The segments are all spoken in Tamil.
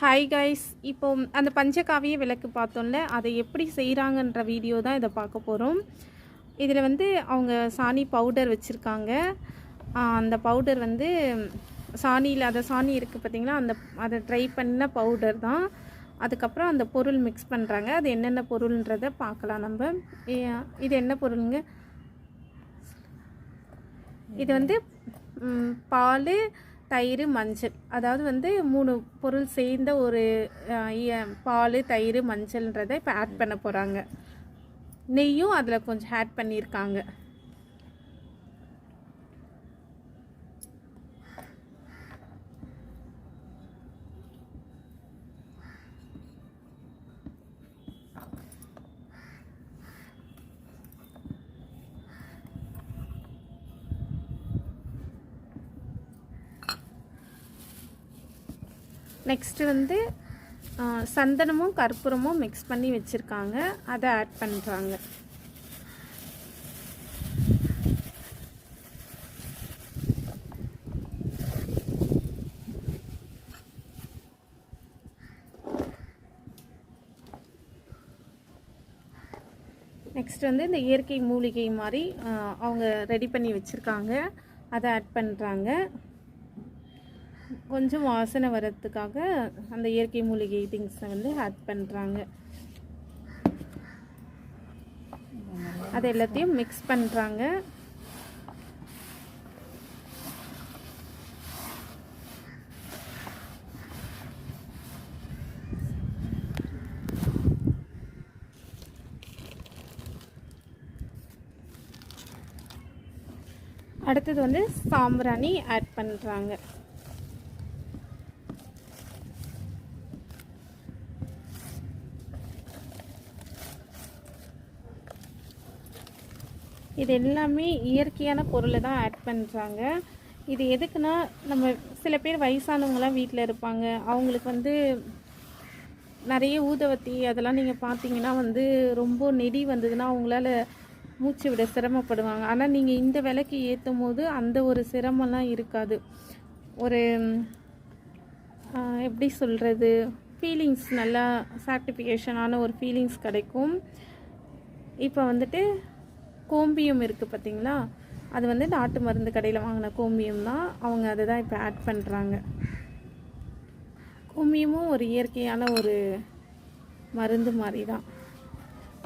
ஹாய் கைஸ், இப்போ அந்த பஞ்சகாவிய விளக்கு பார்த்தோம்ல, அதை எப்படி செய்கிறாங்கன்ற வீடியோ தான் இதை பார்க்க போகிறோம். இதில் வந்து அவங்க சாணி பவுடர் வச்சுருக்காங்க. அந்த பவுடர் வந்து சாணியில் அந்த சாணி இருக்குது பார்த்திங்களா, அதை ட்ரை பண்ண பவுடர் தான். அதுக்கப்புறம் அந்த பொருள் மிக்ஸ் பண்ணுறாங்க. அது என்னென்ன பொருள்ன்றதை பார்க்கலாம் நம்ம. இது என்ன பொருளுங்க? இது வந்து பால், தயிர், மஞ்சள். அதாவது வந்து 3 பொருள் சேர்ந்த ஒரு பால், தயிர், மஞ்சள்ன்றதை இப்போ ஆட் பண்ண போகிறாங்க. நெய்யும் அதில் கொஞ்சம் ஆட் பண்ணியிருக்காங்க. நெக்ஸ்ட்டு வந்து சந்தனமும் கற்பூரமும் மிக்ஸ் பண்ணி வச்சுருக்காங்க. அதை ஆட் பண்ணுறாங்க. நெக்ஸ்ட் வந்து இந்த இயற்கை மூலிகை மாதிரி அவங்க ரெடி பண்ணி வச்சுருக்காங்க. அதை ஆட் பண்ணுறாங்க. கொஞ்சம் வாசனை வரதுக்காக அந்த இயற்கை மூலிகை திங்ஸை வந்து ஆட் பண்ணுறாங்க. அது எல்லாத்தையும் மிக்ஸ் பண்ணுறாங்க. அடுத்தது வந்து சாம்பிராணி ஆட் பண்ணுறாங்க. இது எல்லாமே இயற்கையான பொருளை தான் ஆட் பண்ணுறாங்க. இது எதுக்குன்னா, நம்ம சில பேர் வயசானவங்களாம் வீட்டில் இருப்பாங்க. அவங்களுக்கு வந்து நிறைய ஊதுவத்தி அதெல்லாம் நீங்கள் பார்த்தீங்கன்னா வந்து ரொம்ப நெடி வந்ததுன்னா அவங்களால மூச்சு விட சிரமப்படுவாங்க. ஆனால் நீங்கள் இந்த விலைக்கு ஏற்றும் போது அந்த ஒரு சிரமம்லாம் இருக்காது. ஒரு எப்படி சொல்கிறது, ஃபீலிங்ஸ் நல்லா சாட்டிஃபிகேஷனான ஒரு ஃபீலிங்ஸ் கிடைக்கும். இப்போ வந்துட்டு கோம்பியம் இருக்குது பார்த்திங்களா, அது வந்து நாட்டு மருந்து கடையில் வாங்கின கோம்பியம் தான். அவங்க அதை தான் இப்போ ஆட் பண்ணுறாங்க. கோம்பியமும் ஒரு இயற்கையான ஒரு மருந்து மாதிரி தான்.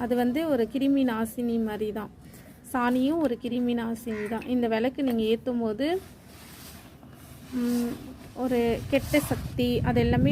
அது வந்து ஒரு கிருமி நாசினி மாதிரி தான். சாணியும் ஒரு கிருமி நாசினி தான். இந்த விளக்கு நீங்கள் ஏற்றும் போது ஒரு கெட்ட சக்தி அது எல்லாமே